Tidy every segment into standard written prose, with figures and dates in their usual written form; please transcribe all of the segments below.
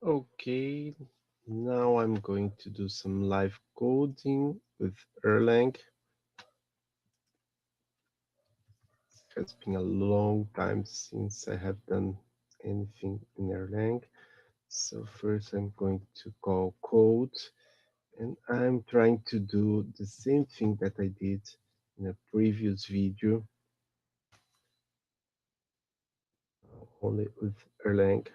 Okay, now I'm going to do some live coding with Erlang. It has been a long time since I have done anything in Erlang. So first I'm going to call code, and I'm trying to do the same thing that I did in a previous video, only with Erlang.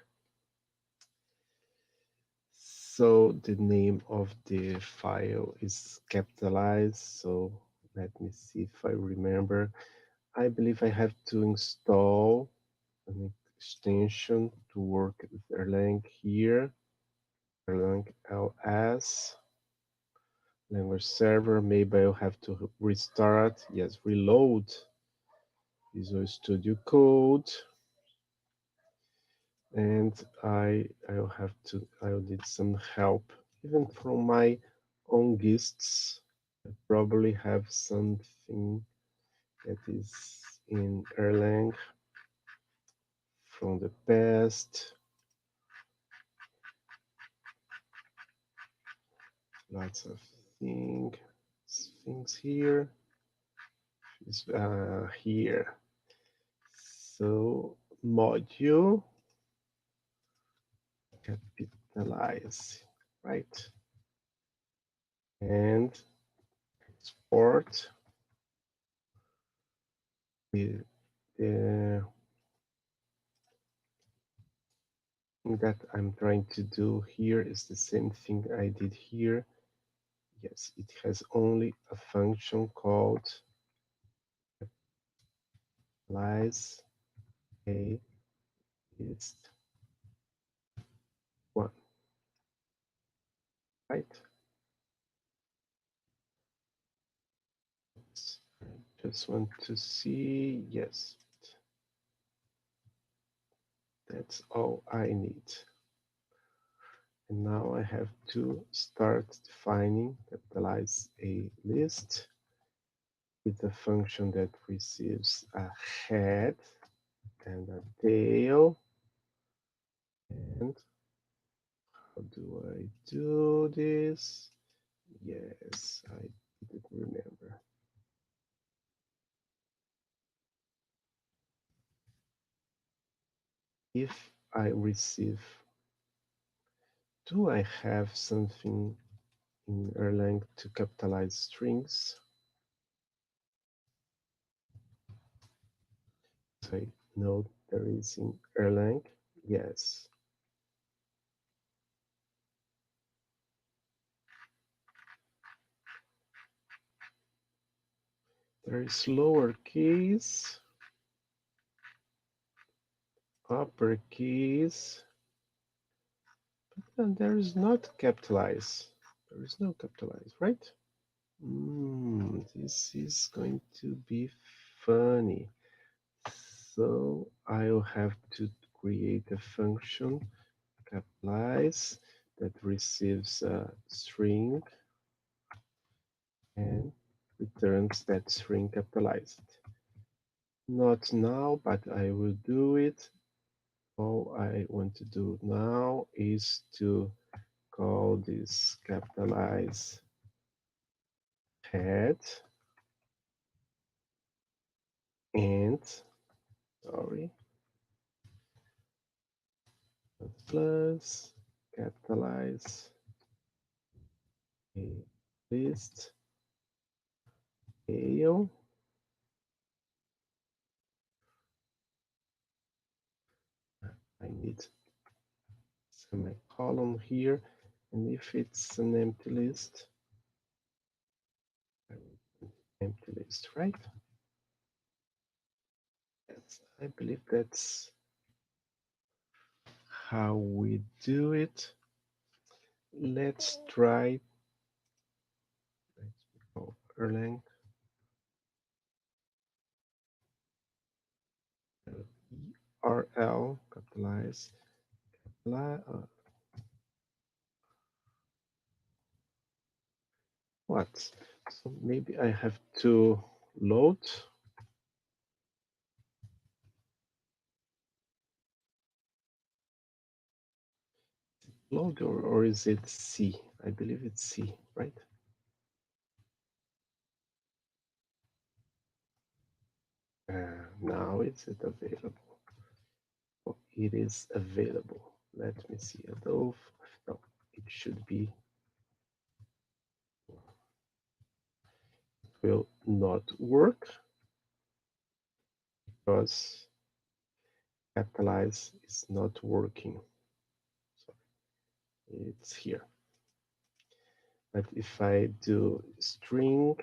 So the name of the file is capitalized. So let me see if I remember. I believe I have to install an extension to work with Erlang here. Erlang LS, language server. Maybe I'll have to restart. Yes, reload Visual Studio Code. And I'll need some help, even from my own guests. I probably have something that is in Erlang from the past. Lots of things here. Is here. So module capitalize, right? And export the thing that I'm trying to do here is the same thing I did here. Yes, it has only a function called capitalize a list one, right? Just want to see, yes, that's all I need. And now I have to start defining capitalize a list with a function that receives a head and a tail. And how do I do this? Yes, I didn't remember. If I receive, do I have something in Erlang to capitalize strings? So I know there is in Erlang. Yes. There is lowercase, uppercase, and there is not capitalize. There is no capitalize, right? This is going to be funny. So I'll have to create a function capitalize that receives a string and returns that string capitalized. Not now, but I will do it. All I want to do now is to call this capitalize head and, sorry, plus capitalize a list tail. I need semicolon here, and if it's an empty list, empty list, right? Yes, I believe that's how we do it. Let's try. Let's go Erlang RL capitalize. What? So maybe I have to load. log or is it C? I believe it's C, right? Now is it available? Oh, it is available. Let me see. Adobe. No, it should be. Will not work because capitalize is not working. So it's here. But if I do string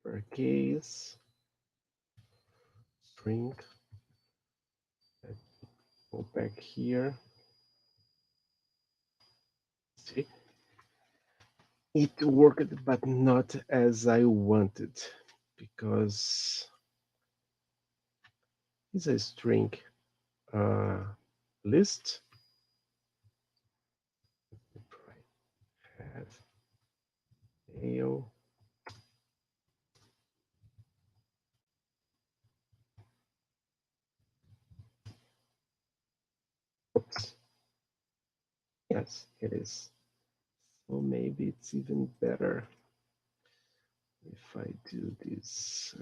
uppercase string, let's go back here. See, it worked, but not as I wanted because it's a string list. Have tail. Oops. Yes, it is. So maybe it's even better if I do this.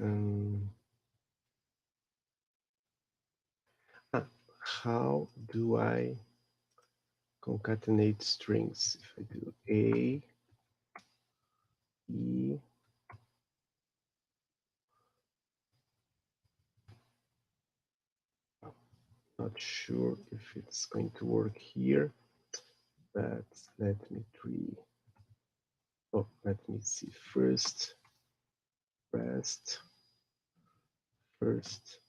How do I concatenate strings? If I do A, E, not sure if it's going to work here, but let me try. Oh, let me see first. Rest first.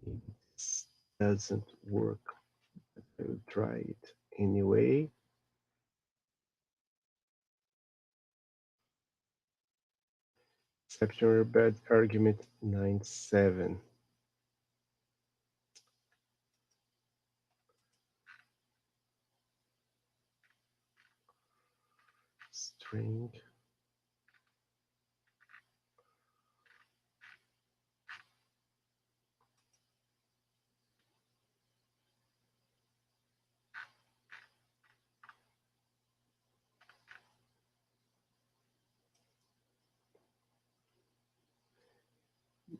It doesn't work. I will try it anyway. Exception bad argument 97. String.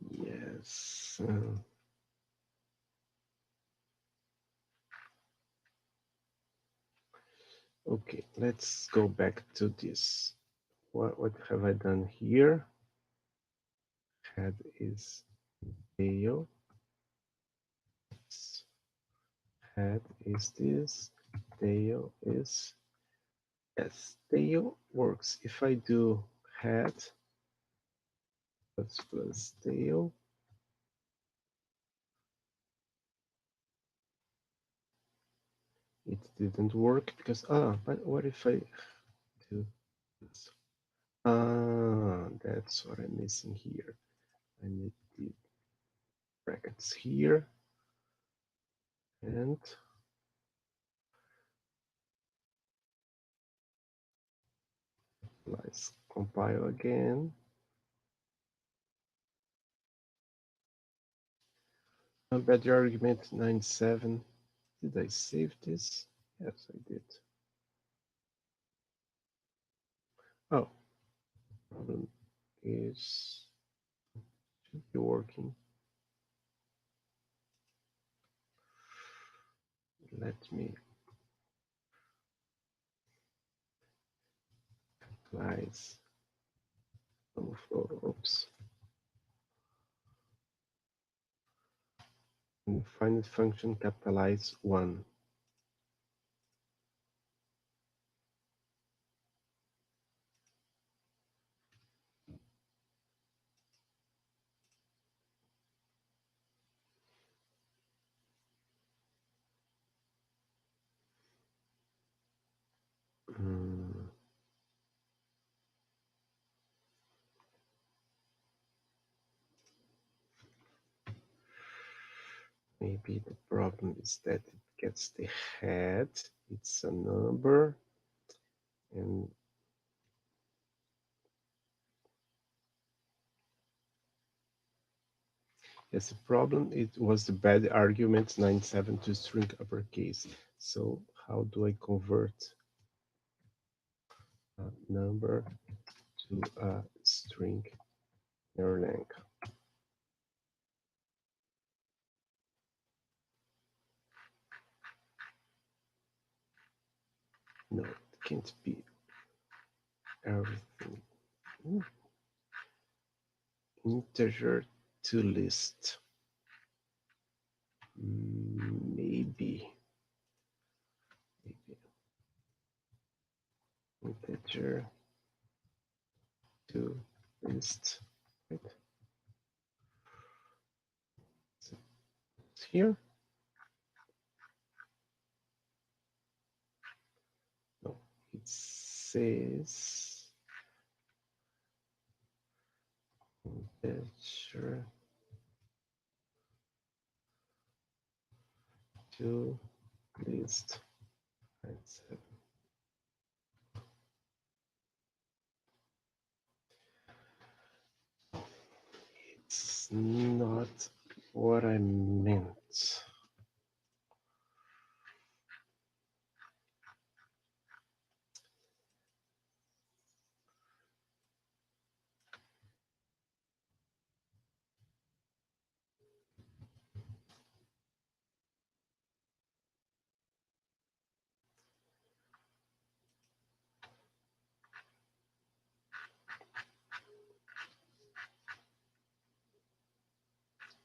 Yes. Okay, let's go back to this. What have I done here? Head is tail. Head is this. Tail is yes. Tail works. If I do head plus tail, it didn't work because but what if I do this? That's what I'm missing here. I need the brackets here and let's compile again. Bad argument 97. Did I save this? Yes, I did. Oh, problem is should be working. Let me capitalize. Oops. And find function capitalize 1. Maybe the problem is that it gets the head. It's a number and Yes, the problem it was the bad argument 97 to string uppercase. So how do I convert a number to a string in Erlang? No, it can't be everything. Integer to list. Maybe integer to list. Right? So it's here. No, it says integer to list. Right. It's not what I meant.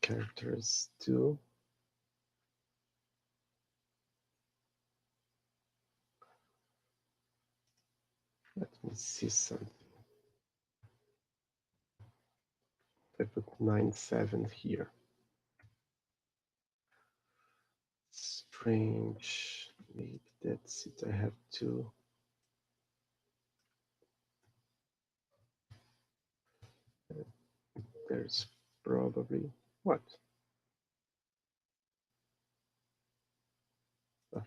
Characters to let me see something. I put 97 here. Strange. Maybe that's it. I have to. There's probably what? Uh,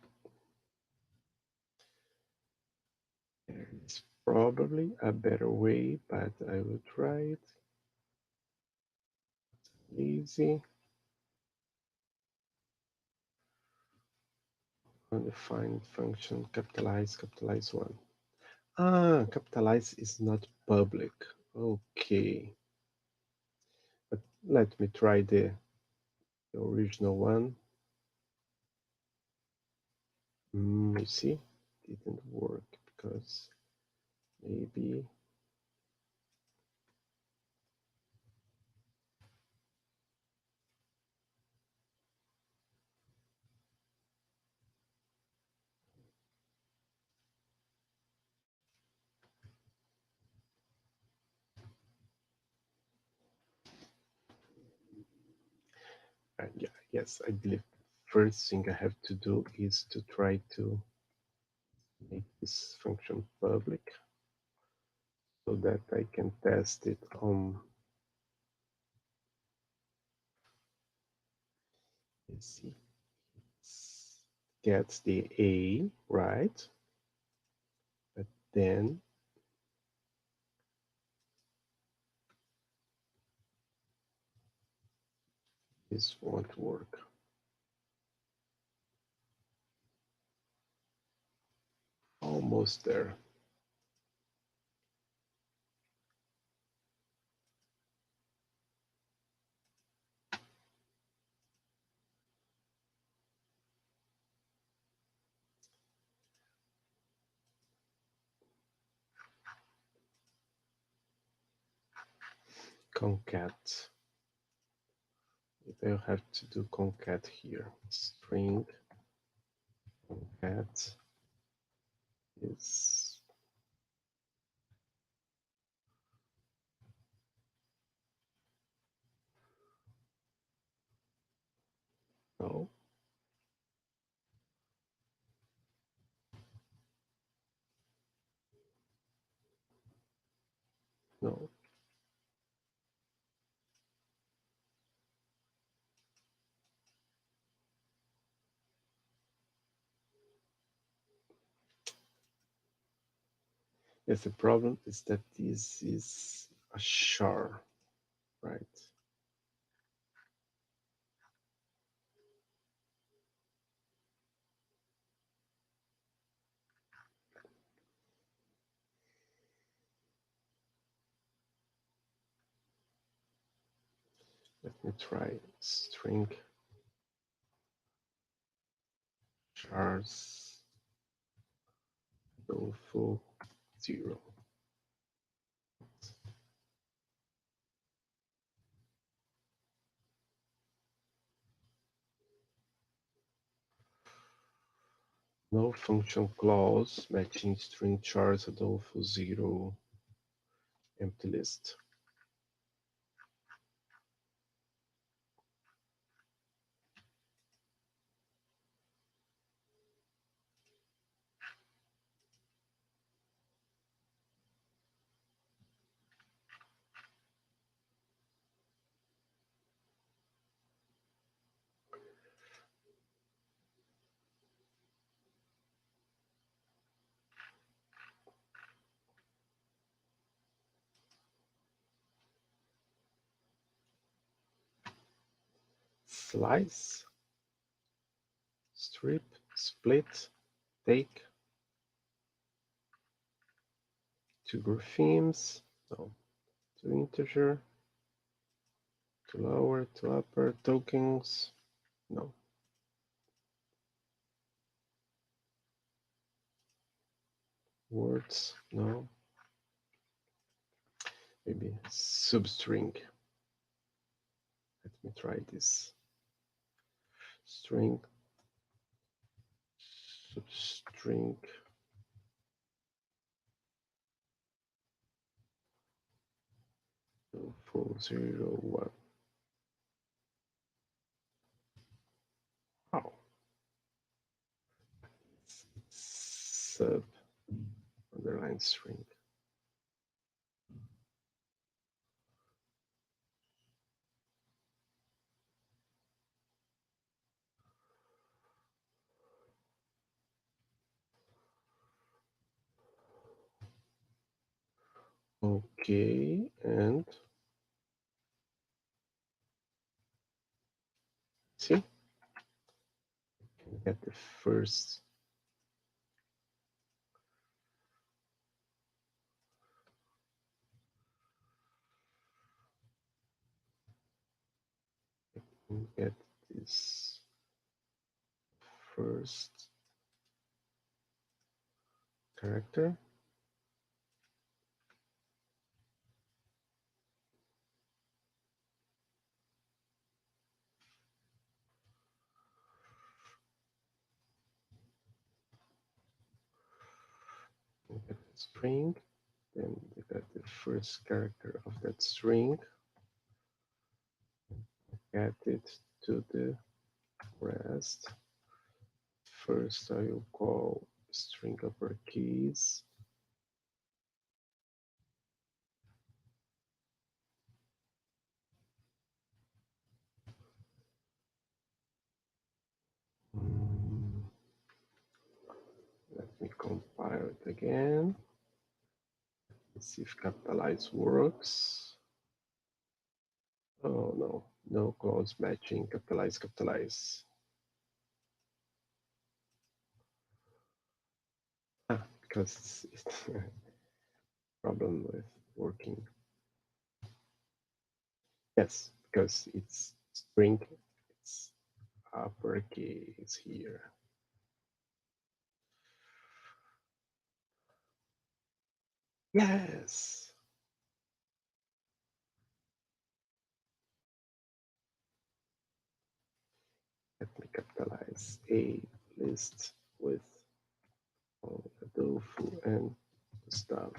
There is probably a better way, but I will try it. Easy. Undefined function, capitalize one. Ah, capitalize is not public. Okay. But let me try the original one. You see, didn't work because maybe yeah, yes, I believe first thing I have to do is to try to make this function public so that I can test it on. Let's see, gets the A right, but then this won't work. Almost there. Concat. I'll have to do concat here. String concat is no, no. Yes, the problem is that this is a char, right? me try string chars tofu 0. No function clause matching string chars Adolfo 0 empty list. Slice, strip, split, take, two graphemes, no, two integer, two lower, two upper, tokens, no. Words, no. Maybe substring. Let me try this. String, substring, 401. Oh, sub underline string. Okay, and see, get the first get this first character. Get the string, then we got the first character of that string, add it to the rest. First, I will call string uppercase. Let me compile it again. Let's see if capitalize works. Oh no, no clause matching capitalize, capitalize. Ah, because it's problem with working. Yes, because it's string, it's uppercase here. Yes. Let me capitalize a list with Adolfo and Gustavo.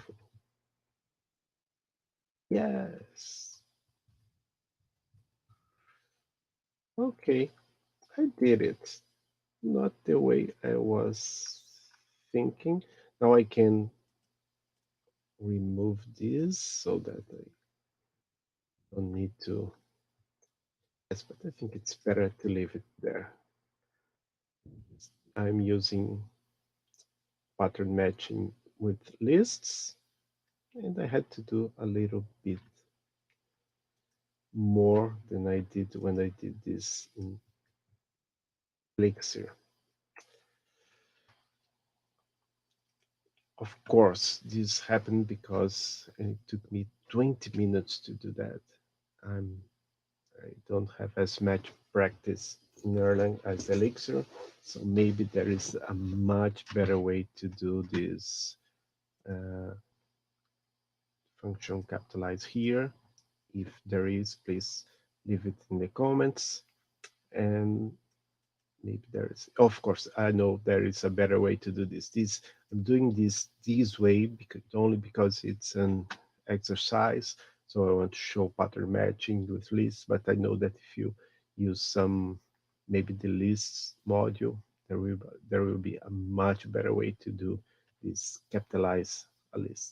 Yes. Okay, I did it. Not the way I was thinking. Now I can remove this so that I don't need to. Yes, but I think it's better to leave it there. I'm using pattern matching with lists, and I had to do a little bit more than I did when I did this in Elixir. Of course, this happened because it took me 20 minutes to do that. I'm I don't have as much practice in Erlang as Elixir, so maybe there is a much better way to do this uh, function capitalize here. If there is, please leave it in the comments. And maybe there is, of course, I know there is a better way to do this. I'm doing this way because only because it's an exercise. So I want to show pattern matching with lists, but I know that if you use some, maybe the lists module, there will be a much better way to do this, capitalize a list.